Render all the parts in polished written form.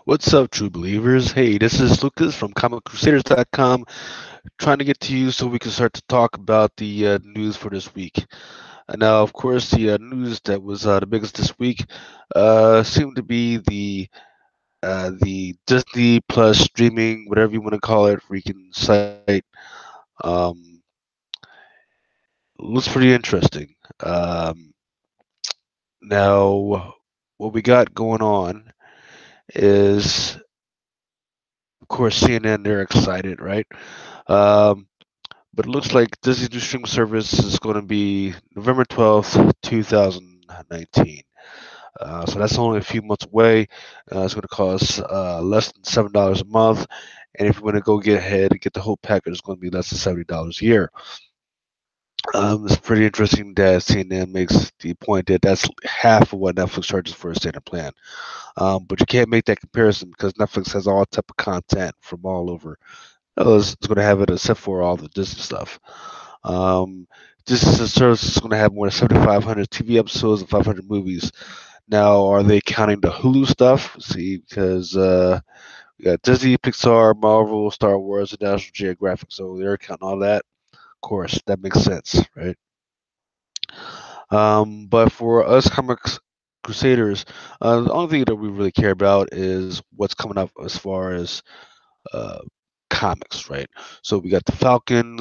What's up, true believers? Hey, this is Lucas from ComicCrusaders.com, trying to get to you so we can start to talk about the news for this week. Now, of course, the news that was the biggest this week seemed to be the Disney Plus streaming, whatever you want to call it, freaking site. Um, Looks pretty interesting. Now, what we got going on is, of course, CNN. They're excited, right? Um, But it looks like Disney's new streaming service is going to be November 12th, 2019. So that's only a few months away. It's going to cost less than $7 a month. And if you want to go get ahead and get the whole package, it's going to be less than $70 a year. It's pretty interesting that CNN makes the point that that's half of what Netflix charges for a standard plan. But you can't make that comparison because Netflix has all type of content from all over. It's going to have it except for all the Disney stuff. Um, this is a service that's going to have more than 7,500 TV episodes and 500 movies. Now, are they counting the Hulu stuff? See, because we got Disney, Pixar, Marvel, Star Wars, and National Geographic, so they're counting all that. Of course, that makes sense, right? But for us comics crusaders, the only thing that we really care about is what's coming up as far as uh, comics, right? So we got the Falcon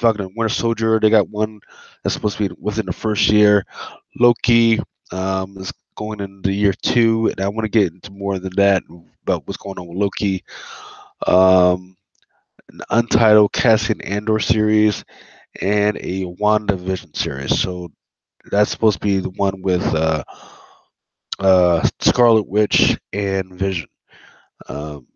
and Winter Soldier. They got one that's supposed to be within the first year. Loki is going into year two, and I want to get into more than that about what's going on with Loki. Um, an Untitled Cassian Andor series and a WandaVision series. So that's supposed to be the one with Scarlet Witch and Vision. Um,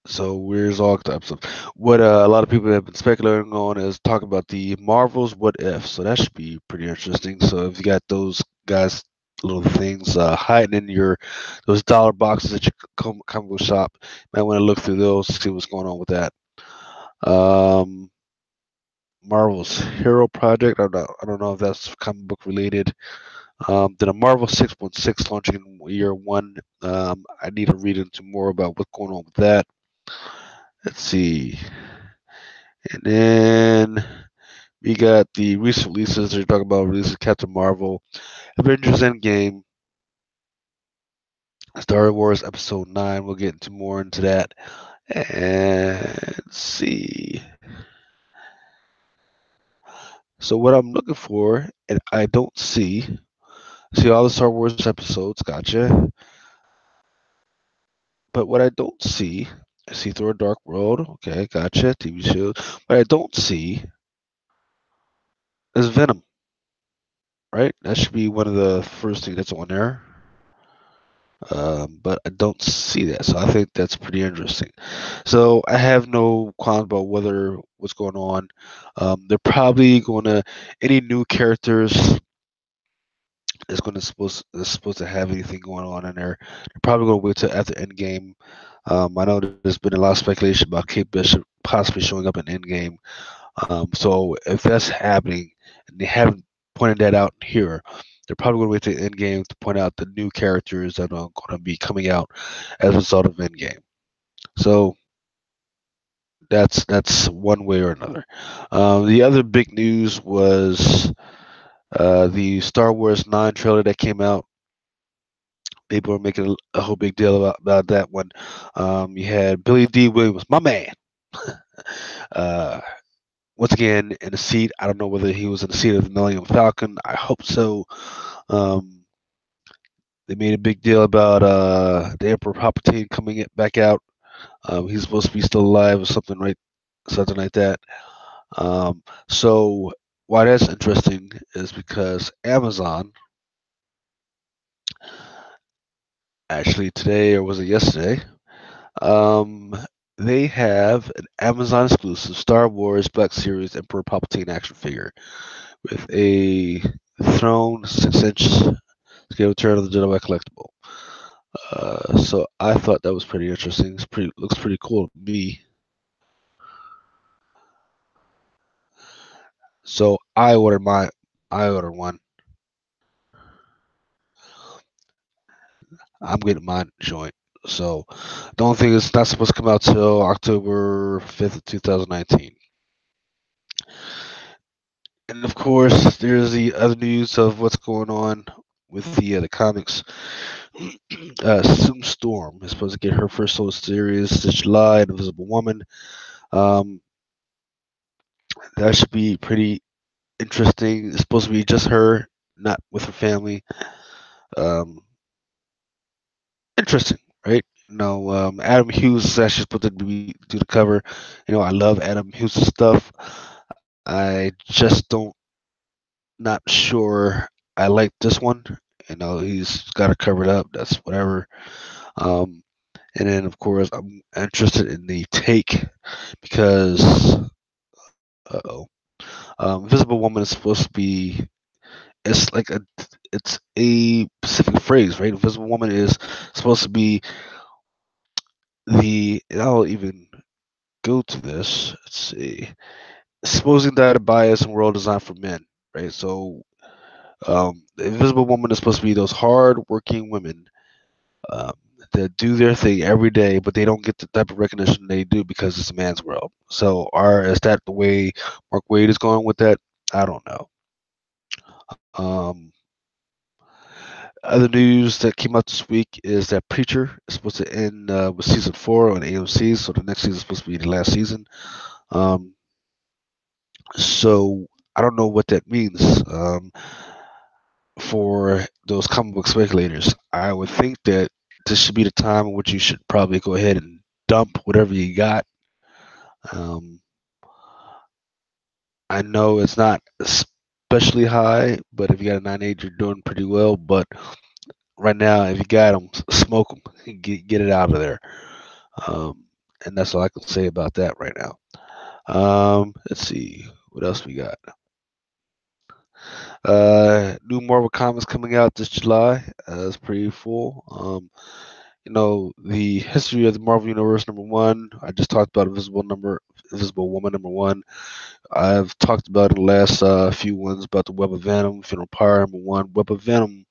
So where's all types of what a lot of people have been speculating on is talking about the Marvels What If. So that should be pretty interesting. So if you got those guys little things hiding in your those dollar boxes at your comic book shop, you might want to look through those, see what's going on with that. Um, Marvel's Hero Project. I don't know if that's comic book related. Then a Marvel 616 launching in year one. I need to read into more about what's going on with that. Let's see. And then we got the recent releases. They're talking about releases Captain Marvel, Avengers Endgame, Star Wars Episode 9. We'll get into more into that. And let's see. So what I'm looking for, and I don't see all the Star Wars episodes, gotcha. But what I don't see, I see Thor: Dark World, okay, gotcha, TV shows. What I don't see is Venom, right? That should be one of the first things that's on there. But I don't see that, so I think that's pretty interesting. So I have no qualms about whether what's going on. They're probably going to any new characters is supposed to have anything going on in there. They're probably going to wait till after Endgame. I know there's been a lot of speculation about Kate Bishop possibly showing up in Endgame. So if that's happening, and they haven't pointed that out here, they're probably going to wait to Endgame to point out the new characters that are going to be coming out as a result of Endgame. So that's one way or another. The other big news was the Star Wars 9 trailer that came out. People are making a whole big deal about that one. You had Billy D. Williams, my man. uh, Once again in the seat. I don't know whether he was in the seat of the Millennium Falcon. I hope so. Um, they made a big deal about the Emperor Palpatine coming back out. He's supposed to be still alive or something, right? Something like that. So why that's interesting is because Amazon actually today or was it yesterday? Um, they have an Amazon exclusive Star Wars Black Series Emperor Palpatine action figure with a throne 6-inch scale Return of the Jedi collectible. So I thought that was pretty interesting. Looks pretty cool to me. So I ordered one. I'm getting mine joint. So the only thing is not supposed to come out till October 5th, 2019. And of course, there's the other news of what's going on with the comics. Sue Storm is supposed to get her first solo series this July, Invisible Woman. Um, that should be pretty interesting. It's supposed to be just her, not with her family. Um, interesting, right? Adam Hughes is actually supposed to do the cover. I love Adam Hughes' stuff. I just don't not sure I like this one. He's got it covered up. That's whatever. Um, and then of course I'm interested in the take because Invisible Woman is supposed to be it's like a specific phrase, right? Invisible Woman is supposed to be and I'll even go to this. Let's see. Supposing that a bias and world designed for men, right? So the Invisible Woman is supposed to be those hard working women um, that do their thing every day, but they don't get the type of recognition they do because it's a man's world. So, is that the way Mark Wade is going with that? I don't know. Um, Other news that came out this week is that Preacher is supposed to end with season 4 on AMC, so the next season is supposed to be the last season. Um, so I don't know what that means for those comic book speculators. I would think that this should be the time in which you should probably go ahead and dump whatever you got. Um, I know it's not especially high, but if you got a 9.8, you're doing pretty well. But right now, if you got them, smoke them, get it out of there. Um, and that's all I can say about that right now. Let's see what else we got. New Marvel comics coming out this July. It's pretty full. The history of the Marvel Universe #1. I just talked about Invisible Woman #1. I've talked about in the last few ones about the Web of Venom, Funeral Pyre #1. Web of Venom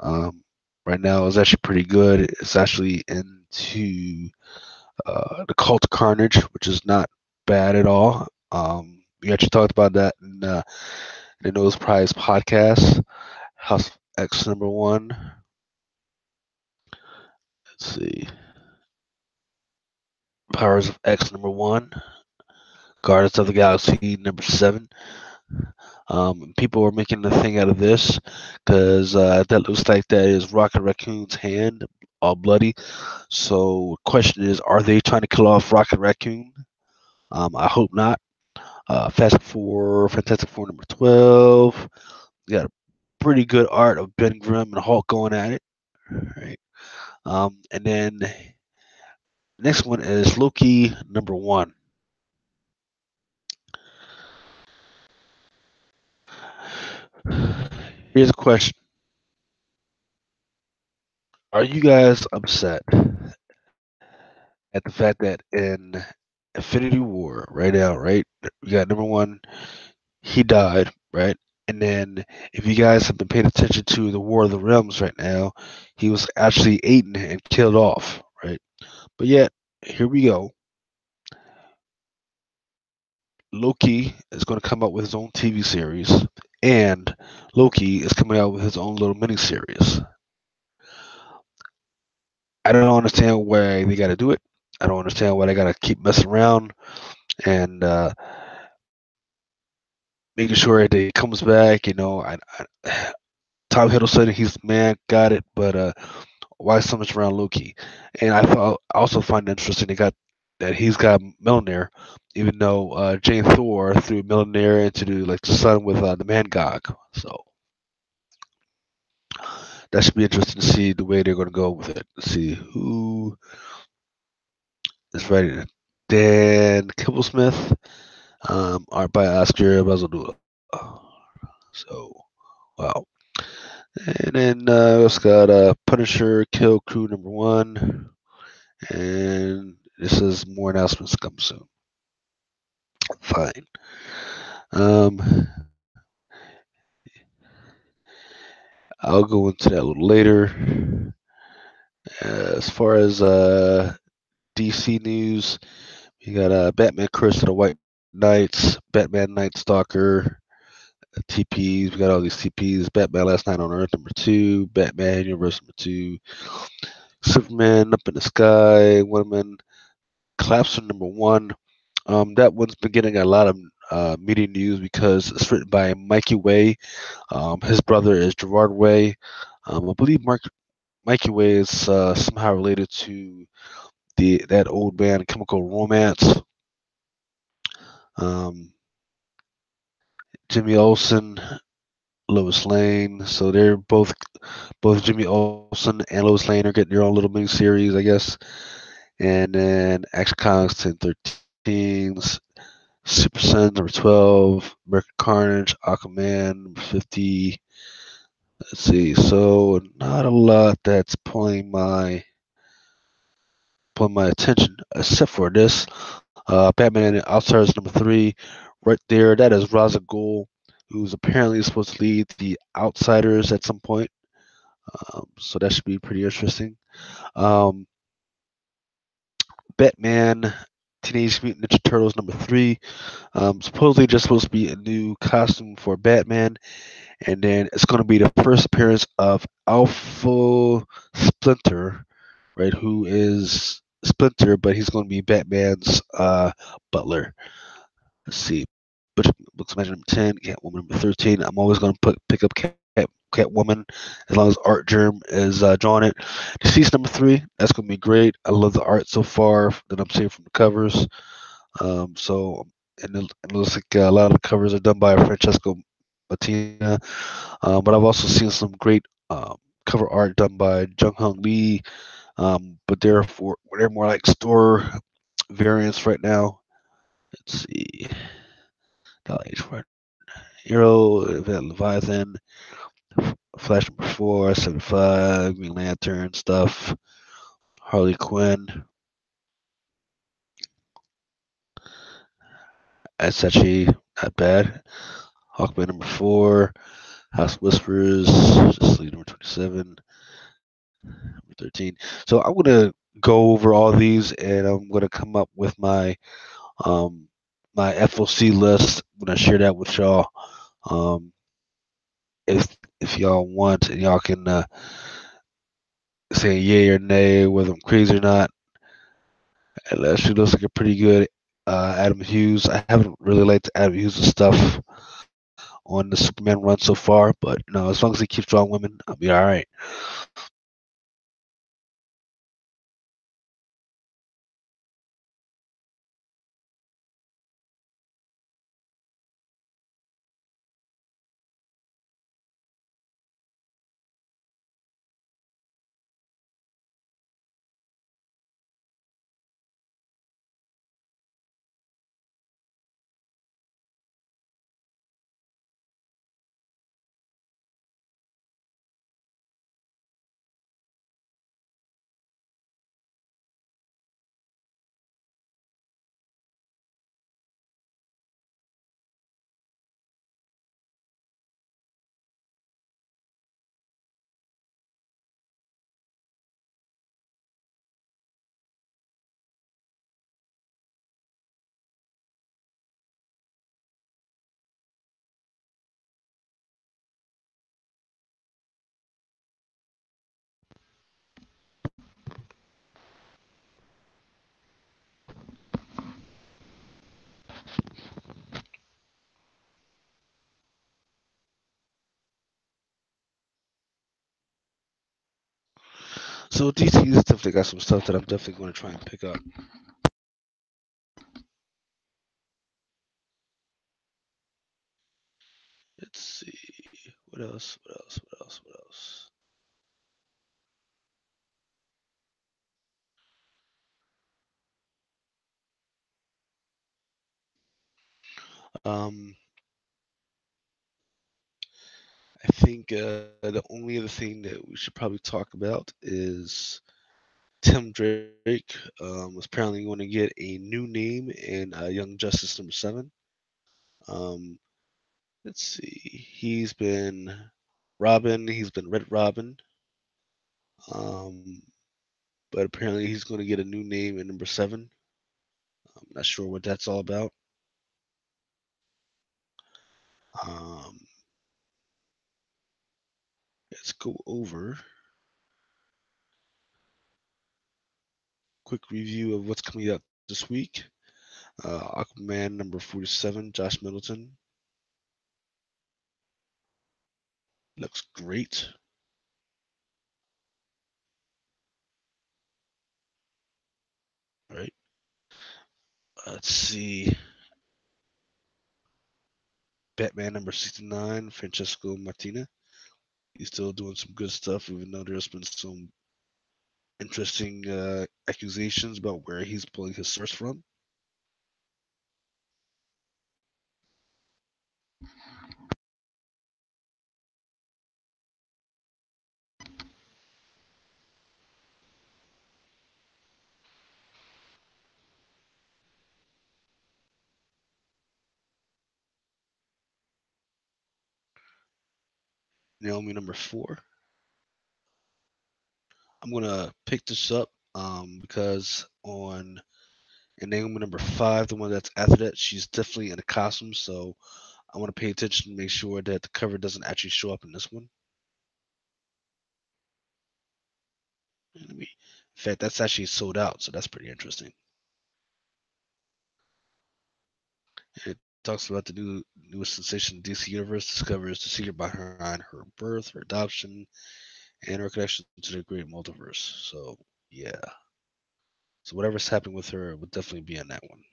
um, right now is actually pretty good. It's actually into the Cult of Carnage, which is not bad at all. We actually talked about that in the Nose Prize podcast. House of X #1. Let's see. Powers of X #1. Guardians of the Galaxy #7. People are making a thing out of this because that looks like that is Rocket Raccoon's hand, all bloody. So, question is, are they trying to kill off Rocket Raccoon? I hope not. Fantastic Four #12. You got a pretty good art of Ben Grimm and Hulk going at it. Right. And then next one is Loki #1. Here's a question: are you guys upset at the fact that in Infinity War right now, right? You got #1, he died, right? And then if you guys have been paying attention to the War of the Realms right now, he was actually eaten and killed off, right? But yet, here we go. Loki is going to come out with his own TV series, and Loki is coming out with his own little mini series. I don't understand why they got to do it. I don't understand why they got to keep messing around and making sure that he comes back. Tom Hiddleston, he's the man, got it, but why so much around Loki? And I also find it interesting that he's got Mjolnir, even though Jane Thor threw Mjolnir into the sun with the Man God. So that should be interesting to see the way they're going to go with it. Let's see who is writing it. Dan Kibblesmith, art by Oscar Bazaldua. So, wow. And then it's got Punisher Kill Crew #1. And this is more announcements come soon. Fine. Um, I'll go into that a little later. As far as DC news, we got Batman Curse of the White Knights, Batman Night Stalker, TPs. We got all these TPs. Batman Last Night on Earth #2, Batman Universe #2, Superman Up in the Sky, Woman, Collapse #1. That one's been getting a lot of media news because it's written by Mikey Way. His brother is Gerard Way. I believe Mikey Way is somehow related to that old band Chemical Romance. Um, Jimmy Olsen, Lois Lane. So they're both Jimmy Olsen and Lois Lane are getting their own little mini series, I guess. And then Action Comics 1013s, Super Sons #12, American Carnage, Aquaman #50. Let's see. So not a lot that's pulling my attention except for this. Batman Outsiders #3, right there. That is Ra's al Ghul, who's apparently supposed to lead the Outsiders at some point. So that should be pretty interesting. Um, Batman Teenage Mutant Ninja Turtles #3. Supposedly just supposed to be a new costume for Batman, and then it's going to be the first appearance of Alpha Splinter, right? Who is Splinter, but he's going to be Batman's butler. Let's see. Butch Books Magic #10, Catwoman #13. I'm always going to pick up Catwoman as long as Art Germ is drawing it. Deceased #3, that's going to be great. I love the art so far that I'm seeing from the covers. It looks like a lot of the covers are done by Francesco Mattina. But I've also seen some great cover art done by Jung Hung Lee. But they're more like store variants right now. Let's see. H4 Hero, Event Leviathan, Flash #4, 75, Green Lantern stuff, Harley Quinn. That's actually not bad. Hawkman #4, House Whispers, just lead #27, #13. So I'm gonna go over all these and I'm gonna come up with um my FOC list. I'm gonna share that with y'all. Um, if y'all want and y'all can say yay or nay whether I'm crazy or not. It actually looks like a pretty good Adam Hughes. I haven't really liked Adam Hughes' stuff on the Superman run so far, but as long as he keeps drawing women, I'll be all right. So DC's definitely got some stuff that I'm definitely going to try and pick up. Let's see. What else? What else? What else? What else? Um, I think the only other thing that we should probably talk about is Tim Drake was apparently going to get a new name in Young Justice #7. Um, let's see. He's been Robin. He's been Red Robin. Um, but apparently he's going to get a new name in number 7. I'm not sure what that's all about. Um, let's go over quick review of what's coming out this week. Aquaman number 47, Josh Middleton. Looks great. Right. Let's see. Batman number 69, Francesco Martina. He's still doing some good stuff, even though there's been some interesting accusations about where he's pulling his source from. Naomi number 4. I'm gonna pick this up because on in Naomi number 5, the one that's after that, she's definitely in a costume, so I want to pay attention to make sure that the cover doesn't actually show up in this one. In fact, that's actually sold out, so that's pretty interesting. It talks about the newest sensation DC Universe discovers the secret behind her birth, her adoption, and her connection to the great multiverse. So yeah. So whatever's happening with her would definitely be in that one.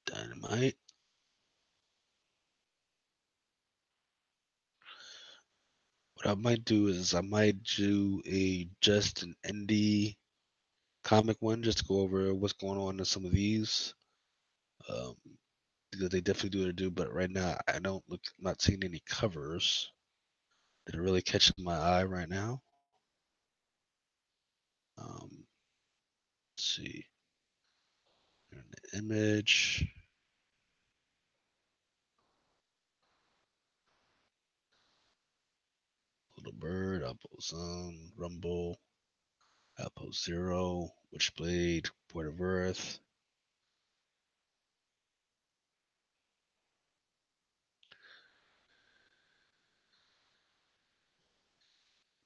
Dynamite. What I might do is I might do a just an indie comic one, just to go over what's going on in some of these. Um, because they definitely do what they do, but right now I don't look I'm not seeing any covers that are really catching my eye right now. Let's see. Image, Little Bird, Outpost Zone, Rumble, Outpost Zero, Witchblade, Port of Earth.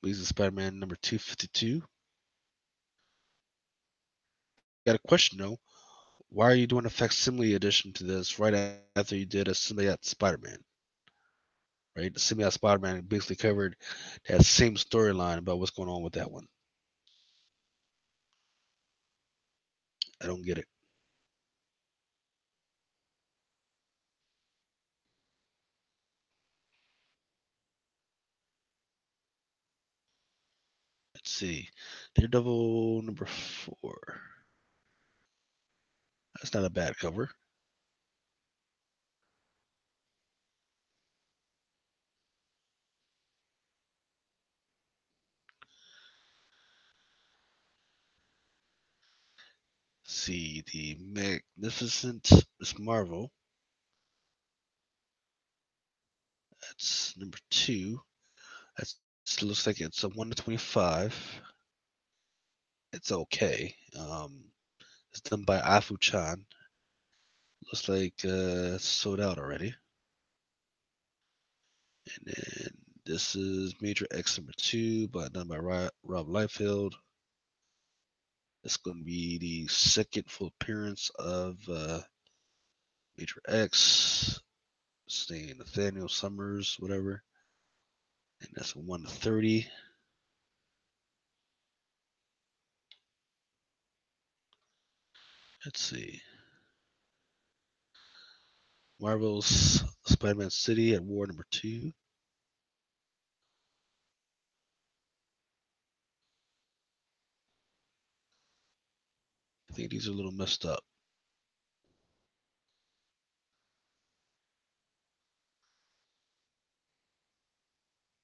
Amazing Spider-Man number 252. Got a question though. Why are you doing a facsimile edition to this right after you did a symbiote Spider-Man? Right, the symbiote Spider-Man basically covered that same storyline about what's going on with that one. I don't get it. Let's see. Daredevil number 4. That's not a bad cover. See the Magnificent Miss Marvel. That's number 2. That's it looks like it's a 1 to 25. It's okay. It's done by Afu Chan. Looks like it's sold out already. And then this is Major X number 2, but done by Rob Liefeld. It's going to be the second full appearance of Major X, saying Nathaniel Summers, whatever. And that's a 1 to 30. Let's see. Marvel's Spider-Man City at War number 2. I think these are a little messed up.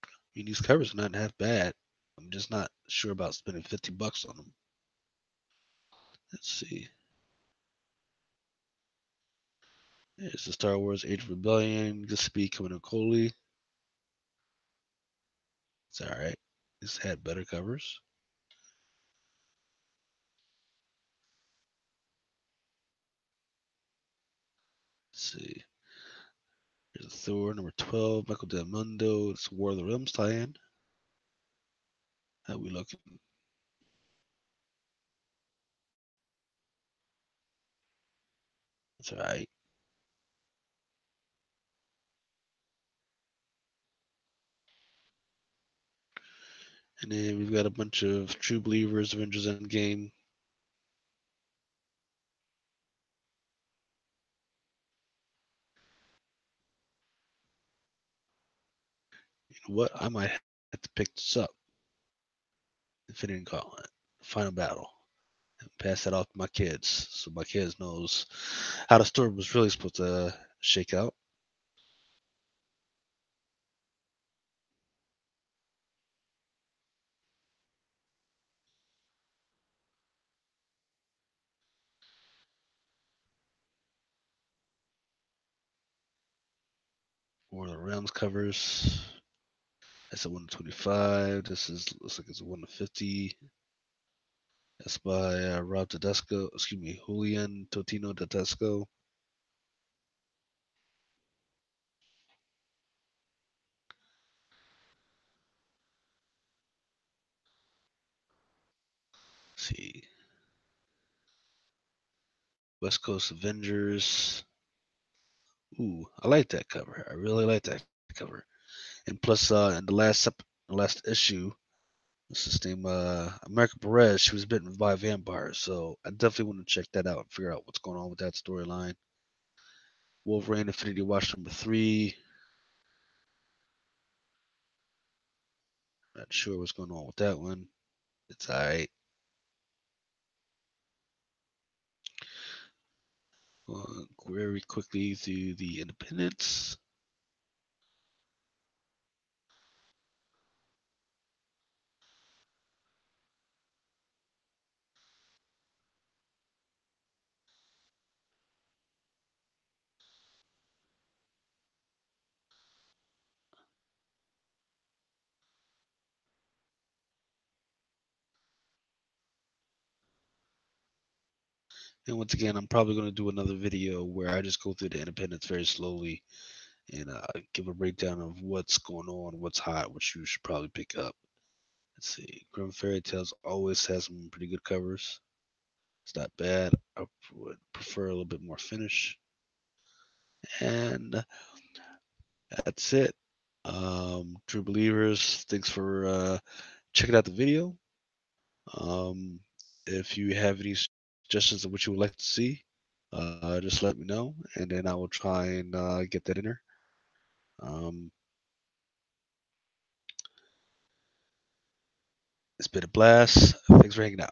I mean, these covers are not half bad. I'm just not sure about spending $50 on them. Let's see. Here's the Star Wars Age of Rebellion. Gillespie coming in Coley. It's all right. This had better covers. Let's see. Here's a Thor number 12. Michael Del Mundo. It's War of the Realms tie-in. How we looking? That's all right. And then we've got a bunch of True Believers, Avengers Endgame. You know what? I might have to pick this up. Infinity Gauntlet. Final Battle. And pass that off to my kids so my kids knows how the story was really supposed to shake out. War of the Realms covers. That's a 125. This is looks like it's a 150. That's by Rob Tedesco. Excuse me, Julian Totino Tedesco. Let's see, West Coast Avengers. Ooh, I like that cover. I really like that cover. And plus, in the last issue, what's his name? America Perez. She was bitten by a vampire. So I definitely want to check that out and figure out what's going on with that storyline. Wolverine Infinity Watch number 3. Not sure what's going on with that one. It's alright. Very quickly through the independents. And once again, I'm probably going to do another video where I just go through the independents very slowly and give a breakdown of what's going on, what's hot, what you should probably pick up. Let's see. Grim Fairy Tales always has some pretty good covers. It's not bad. I would prefer a little bit more finish. And that's it. True Believers, thanks for checking out the video. Um, if you have any suggestions of what you would like to see, just let me know, and then I will try and get that in there. Um, it's been a blast. Thanks for hanging out.